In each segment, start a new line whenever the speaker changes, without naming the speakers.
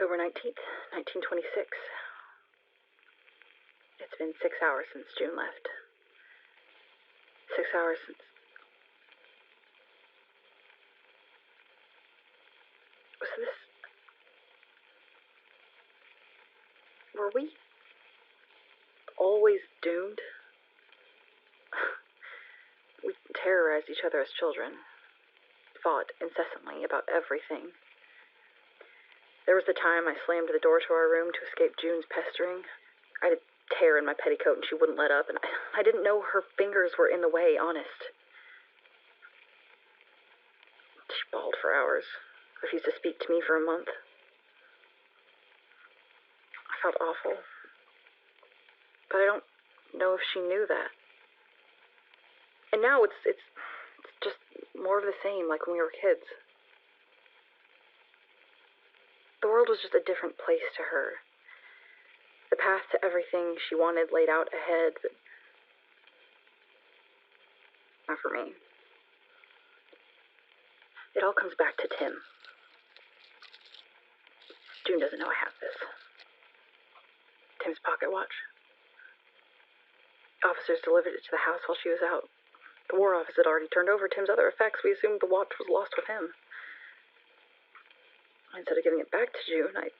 October 19th, 1926. It's been 6 hours since June left. 6 hours since... Was this... Were we always doomed? We terrorized each other as children. Fought incessantly about everything. There was the time I slammed the door to our room to escape June's pestering. I had a tear in my petticoat and she wouldn't let up, and I didn't know her fingers were in the way, honest. She bawled for hours, refused to speak to me for a month. I felt awful, but I don't know if she knew that. And now it's just more of the same, like when we were kids. The world was just a different place to her. The path to everything she wanted laid out ahead, but not for me. It all comes back to Tim. June doesn't know I have this. Tim's pocket watch. Officers delivered it to the house while she was out. The War Office had already turned over Tim's other effects. We assumed the watch was lost with him. Instead of giving it back to June, I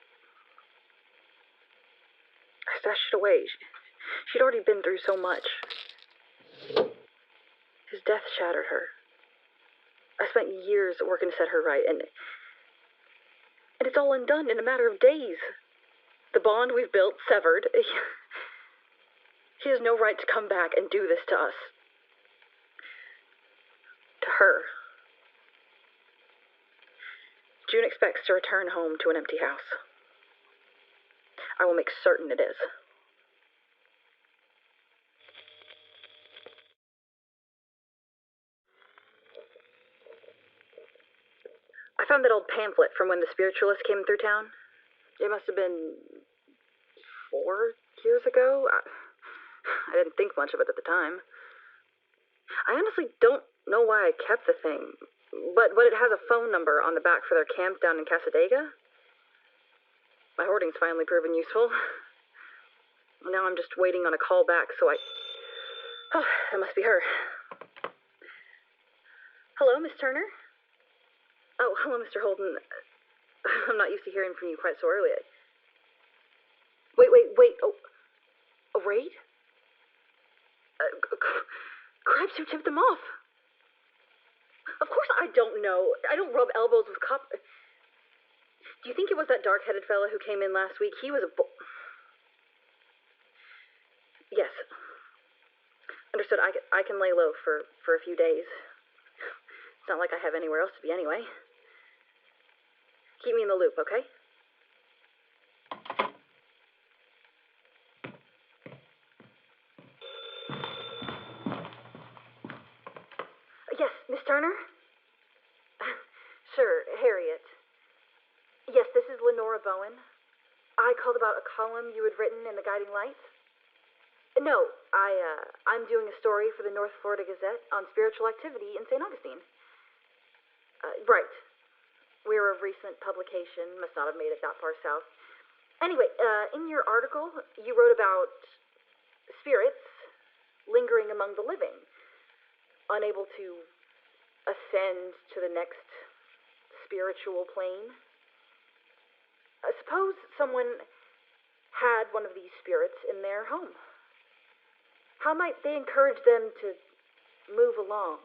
stashed it away. She'd already been through so much. His death shattered her. I spent years working to set her right, and it's all undone in a matter of days. The bond we've built, severed. He has no right to come back and do this to us. To her. June expects to return home to an empty house. I will make certain it is. I found that old pamphlet from when the spiritualists came through town. It must have been 4 years ago. I didn't think much of it at the time. I honestly don't know why I kept the thing. But it has a phone number on the back for their camp down in Casadega. My hoarding's finally proven useful. Now I'm just waiting on a call back, so Oh, that must be her. Hello, Miss Turner? Oh, hello, Mr. Holden. I'm not used to hearing from you quite so early. Wait. Oh, a raid? Crabs, who tipped them off? Of course I don't know. I don't rub elbows with cops. Do you think it was that dark-headed fella who came in last week? He was a Yes. Understood. I can lay low for a few days. It's not like I have anywhere else to be anyway. Keep me in the loop, okay? Yes, Miss Turner? Sure, Harriet. Yes, this is Lenora Bowen. I called about a column you had written in the Guiding Lights. No, I'm doing a story for the North Florida Gazette on spiritual activity in St. Augustine. Right. We're a recent publication, must not have made it that far south. Anyway, in your article, you wrote about spirits lingering among the living, unable to ascend to the next spiritual plane. Suppose someone had one of these spirits in their home. How might they encourage them to move along?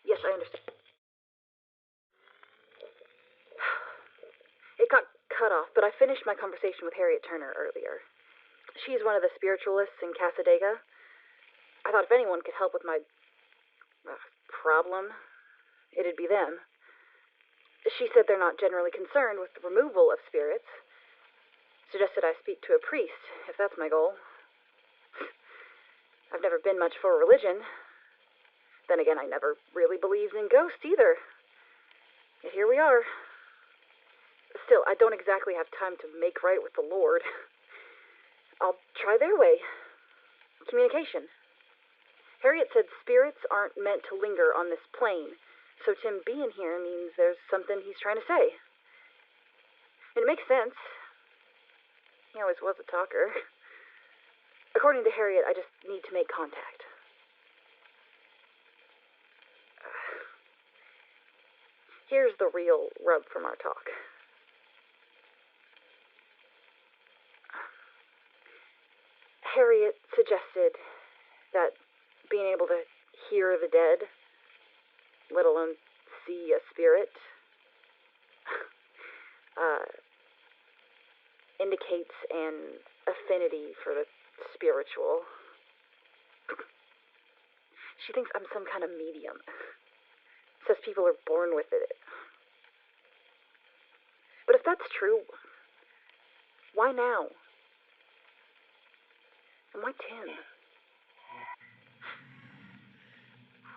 Yes, I understand. It got cut off, but I finished my conversation with Harriet Turner earlier. She's one of the spiritualists in Casadega. I thought if anyone could help with my problem, it'd be them. She said they're not generally concerned with the removal of spirits. Suggested I speak to a priest, if that's my goal. I've never been much for religion. Then again, I never really believed in ghosts either. Yet here we are. Still, I don't exactly have time to make right with the Lord. I'll try their way. Communication. Harriet said spirits aren't meant to linger on this plane, so Tim being here means there's something he's trying to say. And it makes sense. He always was a talker. According to Harriet, I just need to make contact. Here's the real rub from our talk. Harriet suggested that being able to hear the dead, let alone see a spirit, indicates an affinity for the spiritual. She thinks I'm some kind of medium. Says people are born with it. But if that's true, why now? And why Tim?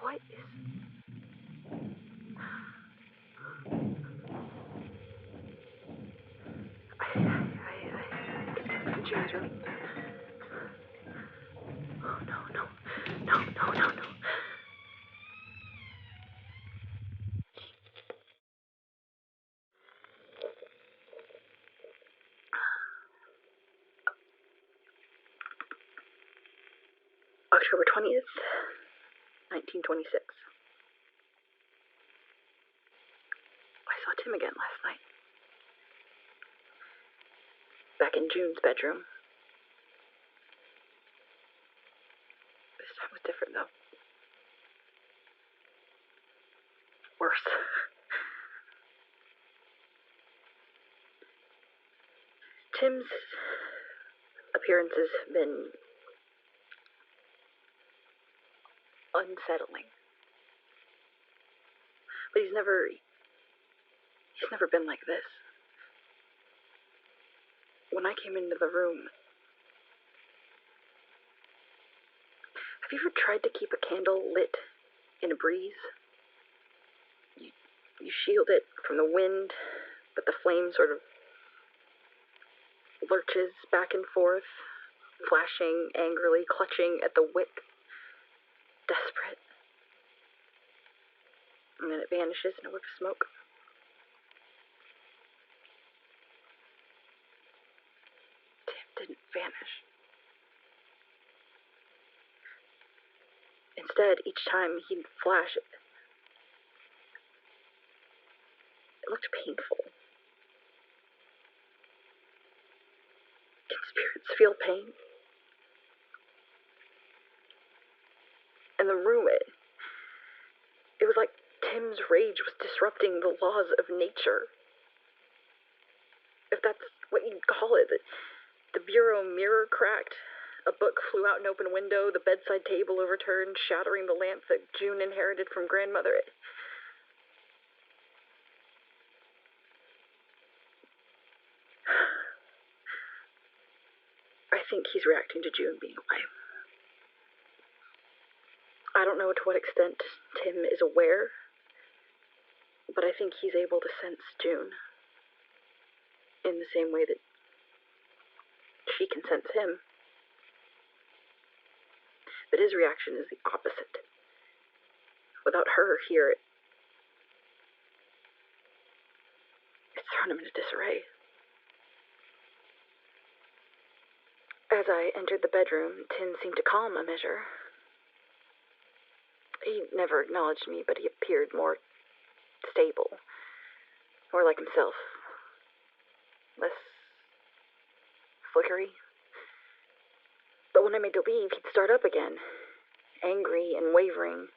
What is... I Jim's room. Oh, no. October 20th, 1926. I saw Tim again last night. Back in June's bedroom. This time was different, though. Worse. Tim's appearance has been unsettling. But he's never been like this. When I came into the room, have you ever tried to keep a candle lit in a breeze? You shield it from the wind, but the flame sort of lurches back and forth, flashing angrily, clutching at the wick, desperate. And then it vanishes in a whiff of smoke. Tim didn't vanish. Instead, each time he'd flash, it looked painful. Can spirits feel pain? And the room, it was like Tim's rage was disrupting the laws of nature. If that's what you'd call it. The bureau mirror cracked. A book flew out an open window. The bedside table overturned, shattering the lamp that June inherited from grandmother. I think he's reacting to June being away. I don't know to what extent Tim is aware, but I think he's able to sense June in the same way that she can sense him. But his reaction is the opposite. Without her here, it's thrown him into disarray. As I entered the bedroom, Tim seemed to calm a measure. He never acknowledged me, but he appeared more stable, more like himself, less flickery. But when I made to leave, he'd start up again, angry and wavering.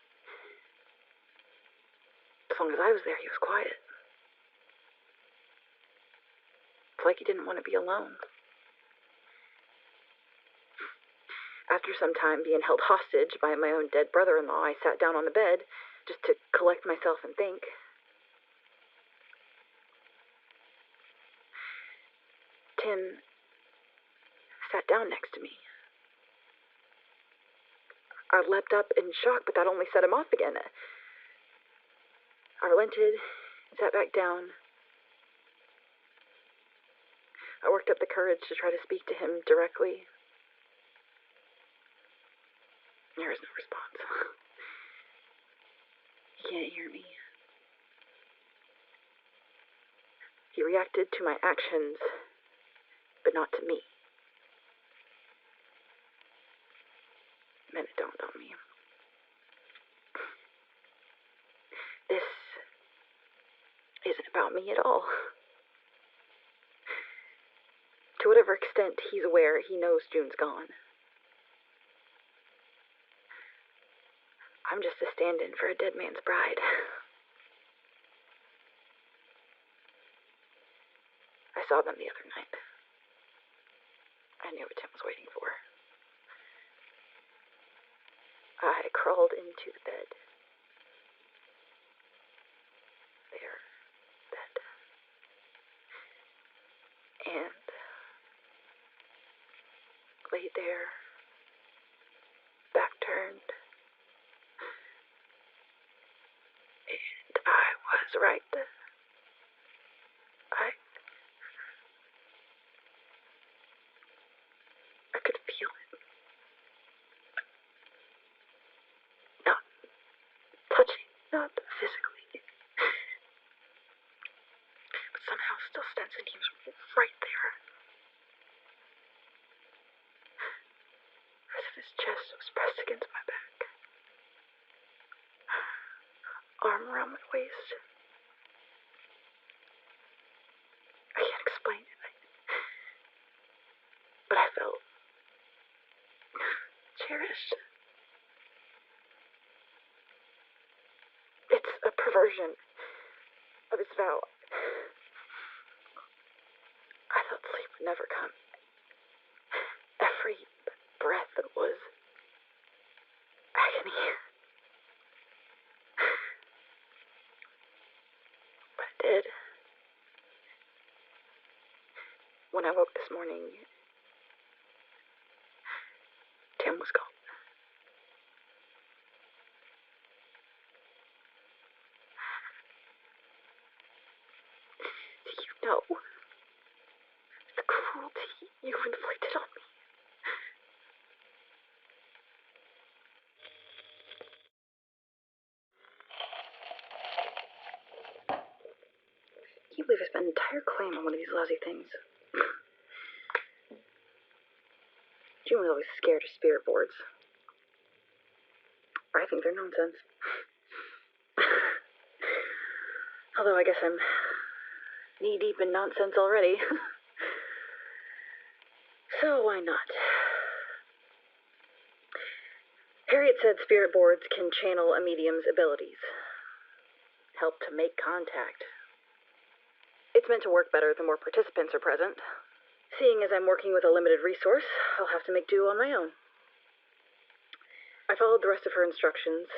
As long as I was there, he was quiet. It's like he didn't want to be alone. After some time being held hostage by my own dead brother-in-law, I sat down on the bed just to collect myself and think. Tim sat down next to me. I leapt up in shock, but that only set him off again. I relented, sat back down. I worked up the courage to try to speak to him directly. There is no response. He can't hear me. He reacted to my actions, but not to me. Then it dawned on me. This isn't about me at all. To whatever extent he's aware, he knows June's gone. I'm just a stand-in for a dead man's bride. I saw them the other night. I knew what Tim was waiting for. I crawled into the bed. Their bed. And laid there, back turned. And I was right. I could feel it. Not touching, not physically. But somehow still sensing he was right there. As if his chest was pressed against my back. Arm around my waist. I can't explain it. But I felt cherished. It's a perversion of his vow. I thought sleep would never come. Every breath was agony. But it did. When I woke this morning, Tim was gone. Do you know the cruelty you've inflicted on me? I can't believe I spent an entire claim on one of these lousy things. June was always scared of spirit boards. I think they're nonsense. Although I guess I'm knee-deep in nonsense already. So why not? Harriet said spirit boards can channel a medium's abilities. Help to make contact. It's meant to work better the more participants are present. Seeing as I'm working with a limited resource, I'll have to make do on my own. I followed the rest of her instructions.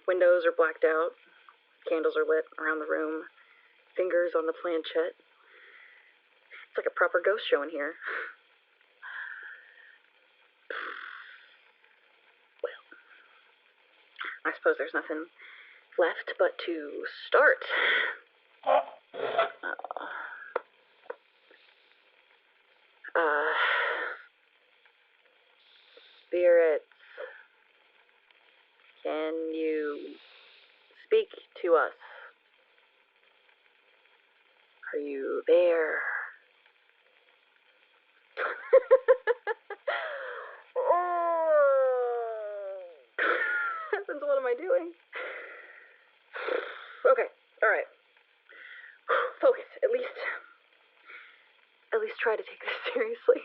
Windows are blacked out. Candles are lit around the room. Fingers on the planchette. It's like a proper ghost show in here. Well, I suppose there's nothing left but to start. Spirits, can you speak to us? Are you there? Since what am I doing? Okay, alright. Focus, at least try to take this seriously.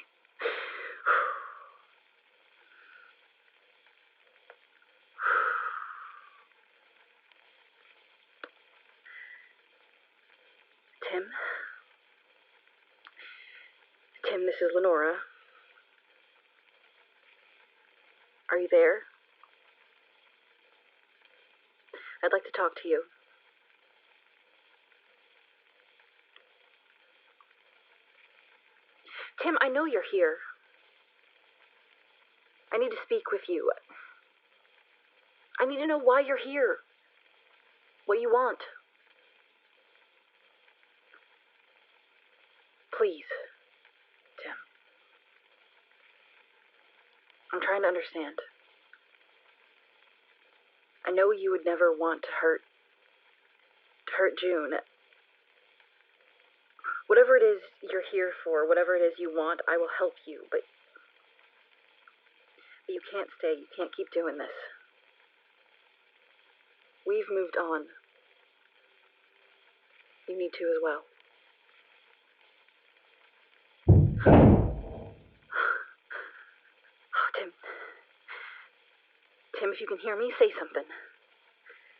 Tim, this is Lenora. Are you there? I'd like to talk to you. Tim, I know you're here. I need to speak with you. I need to know why you're here. What you want. Please, Tim. I'm trying to understand. I know you would never want to hurt June. Whatever it is you're here for, whatever it is you want, I will help you, but you can't stay. You can't keep doing this. We've moved on. You need to as well. Oh, Tim, if you can hear me, say something.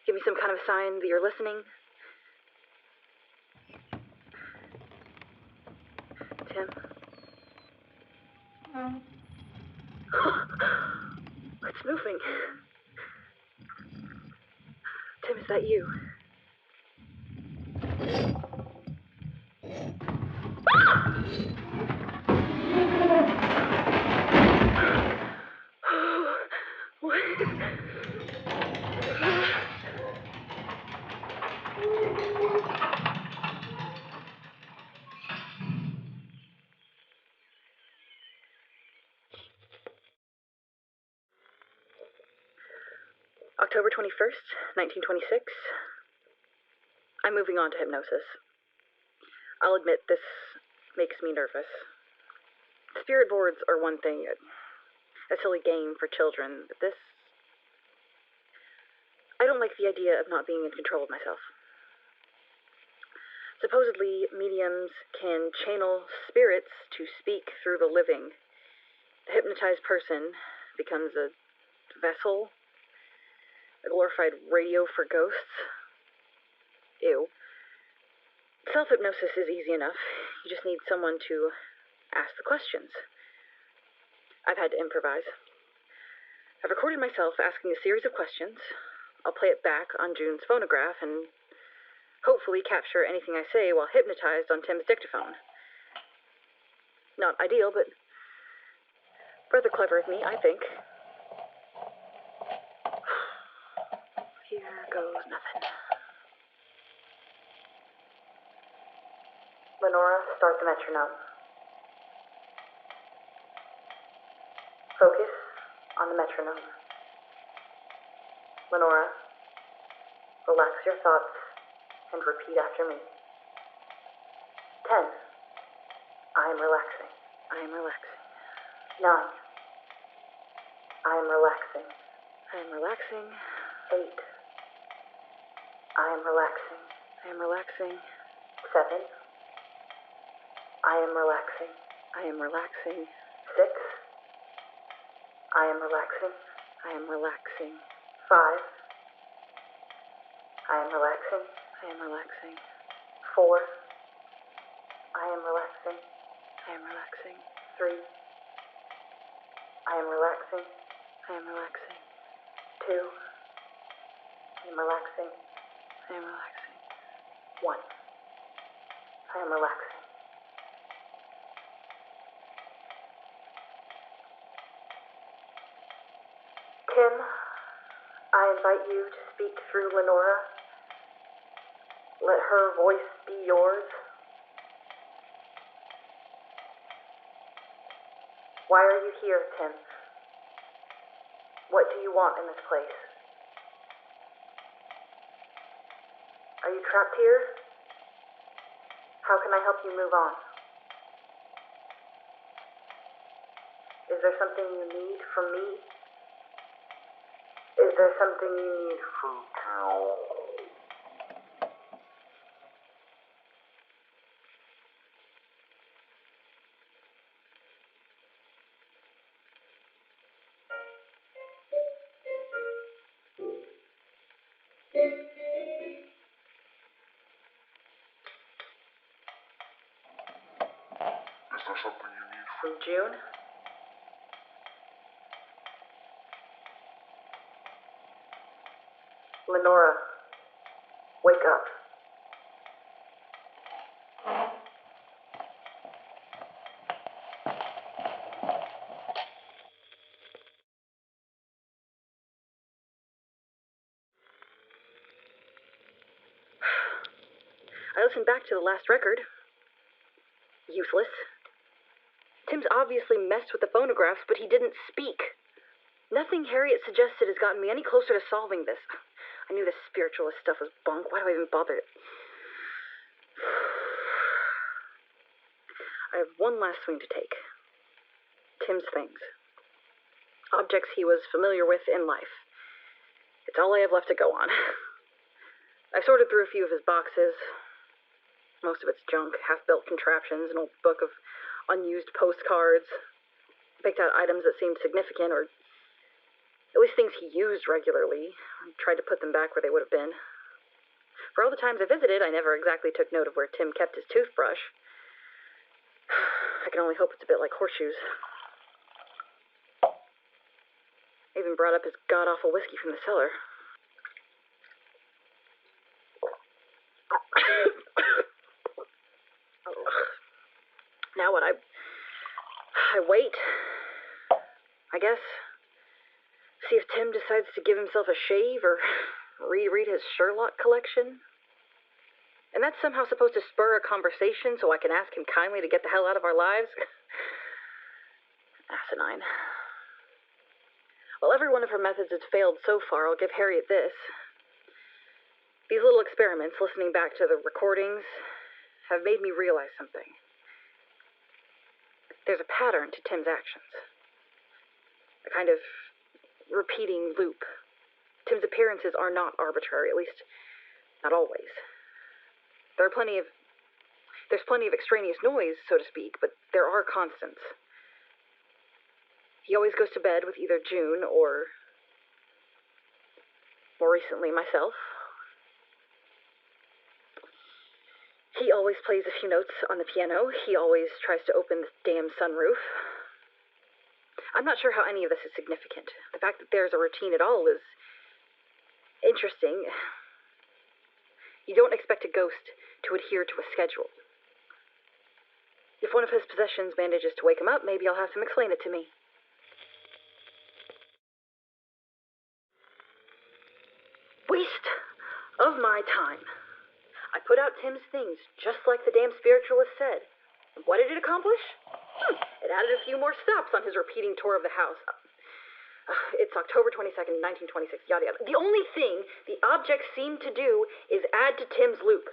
Give me some kind of sign that you're listening. Tim? It's moving. Tim, is that you? What? October 21st, 1926. I'm moving on to hypnosis. I'll admit this makes me nervous. Spirit boards are one thing, a silly game for children, but this... I don't like the idea of not being in control of myself. Supposedly, mediums can channel spirits to speak through the living. The hypnotized person becomes a vessel, a glorified radio for ghosts. Ew. Self-hypnosis is easy enough. You just need someone to ask the questions. I've had to improvise. I've recorded myself asking a series of questions. I'll play it back on June's phonograph and hopefully capture anything I say while hypnotized on Tim's dictaphone. Not ideal, but rather clever of me, I think. Here goes nothing. Lenora, start the metronome. Focus on the metronome. Lenora, relax your thoughts and repeat after me. 10. I am relaxing. I am relaxing. 9. I am relaxing. I am relaxing. 8. I am relaxing. I am relaxing. 7. I am relaxing. I am relaxing. 6. I am relaxing. I am relaxing. 5. I am relaxing. I am relaxing. 4. I am relaxing. I am relaxing. 3. I am relaxing. I am relaxing. 2. I am relaxing. I am relaxing. 1. I am relaxing. Tim, I invite you to speak through Lenora. Let her voice be yours. Why are you here, Tim? What do you want in this place? Are you trapped here? How can I help you move on? Is there something you need from me? Is there something you need from Cal?
Is there something you need
from June? Lenora, wake up. I listened back to the last record. Useless. Tim's obviously messed with the phonographs, but he didn't speak. Nothing Harriet suggested has gotten me any closer to solving this. I knew this spiritualist stuff was bunk. Why do I even bother? I have one last swing to take. Tim's things. Objects he was familiar with in life. It's all I have left to go on. I sorted through a few of his boxes. Most of it's junk, half-built contraptions, an old book of unused postcards. Picked out items that seemed significant, or at least things he used regularly. I tried to put them back where they would have been. For all the times I visited, I never exactly took note of where Tim kept his toothbrush. I can only hope it's a bit like horseshoes. I even brought up his god-awful whiskey from the cellar. Now what? I wait, I guess. See if Tim decides to give himself a shave or reread his Sherlock collection. And that's somehow supposed to spur a conversation so I can ask him kindly to get the hell out of our lives? Asinine. While every one of her methods has failed so far, I'll give Harriet this. These little experiments, listening back to the recordings, have made me realize something. There's a pattern to Tim's actions. A kind of repeating loop. Tim's appearances are not arbitrary, at least not always. There's plenty of extraneous noise, so to speak, but there are constants. He always goes to bed with either June or, more recently, myself. He always plays a few notes on the piano. He always tries to open the damn sunroof. I'm not sure how any of this is significant. The fact that there's a routine at all is interesting. You don't expect a ghost to adhere to a schedule. If one of his possessions manages to wake him up, maybe I'll have him explain it to me. Waste of my time. I put out Tim's things, just like the damn spiritualist said. And what did it accomplish? It added a few more stops on his repeating tour of the house. It's October 22nd, 1926, yada yada. The only thing the objects seem to do is add to Tim's loop.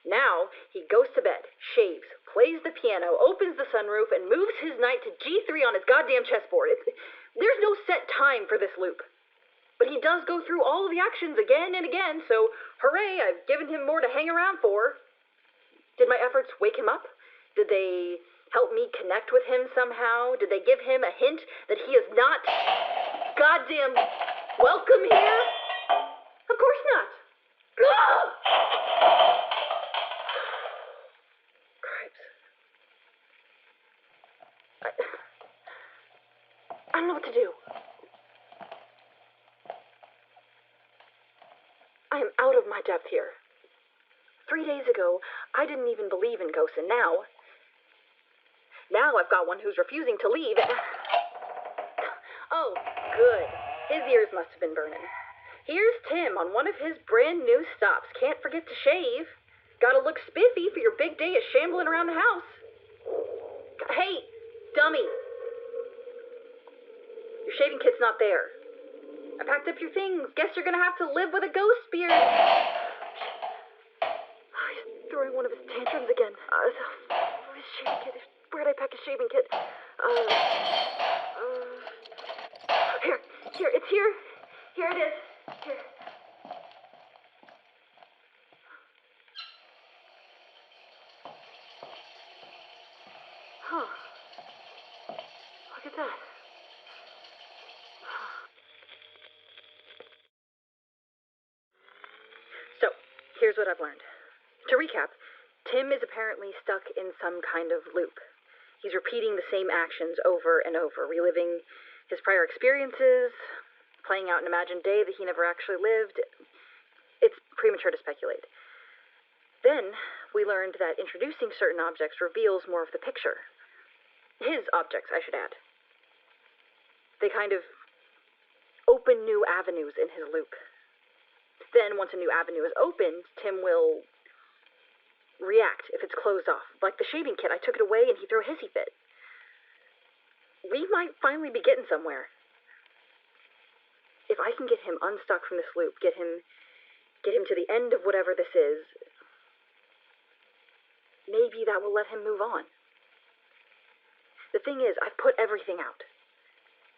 Now, he goes to bed, shaves, plays the piano, opens the sunroof, and moves his knight to G3 on his goddamn chessboard. There's no set time for this loop. But he does go through all of the actions again and again, so hooray, I've given him more to hang around for. Did my efforts wake him up? Did they help me connect with him somehow? Did they give him a hint that he is not goddamn welcome here? Of course not. Cripes. I don't know what to do. I am out of my depth here. 3 days ago, I didn't even believe in ghosts, and now I've got one who's refusing to leave. Oh, good. His ears must have been burning. Here's Tim on one of his brand new stops. Can't forget to shave. Gotta look spiffy for your big day of shambling around the house. Hey, dummy. Your shaving kit's not there. I packed up your things. Guess you're gonna have to live with a ghost beard. He's throwing one of his tantrums again. His shaving kit. Where'd I pack his shaving kit? Here, it's here. Here it is. Here. Huh. Look at that. So, here's what I've learned. To recap, Tim is apparently stuck in some kind of loop. He's repeating the same actions over and over, reliving his prior experiences, playing out an imagined day that he never actually lived. It's premature to speculate. Then, we learned that introducing certain objects reveals more of the picture. His objects, I should add. They kind of open new avenues in his loop. Then, once a new avenue is opened, Tim will react if it's closed off. Like the shaving kit, I took it away and he threw a hissy fit. We might finally be getting somewhere. If I can get him unstuck from this loop, get him to the end of whatever this is, maybe that will let him move on. The thing is, I've put everything out.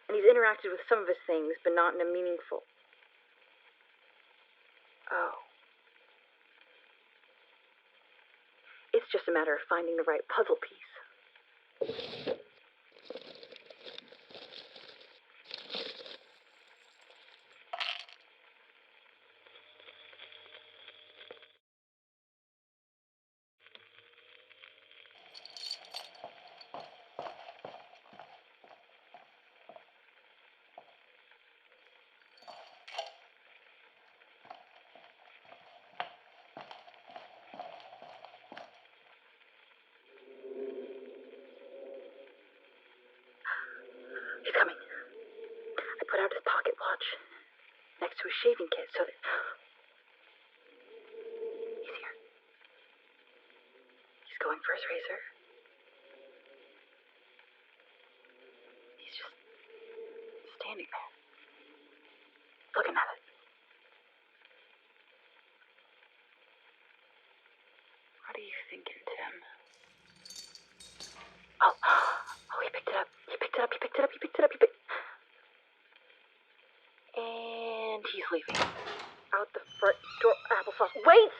And he's interacted with some of his things, but not in a meaningful... Oh. It's just a matter of finding the right puzzle piece. He's coming. I put out his pocket watch next to his shaving kit so that... He's here. He's going for his razor. He's just standing there, looking at it. What are you thinking, Tim? Oh, he picked it up. And he's leaving. Out the front door. Applesauce. Wait!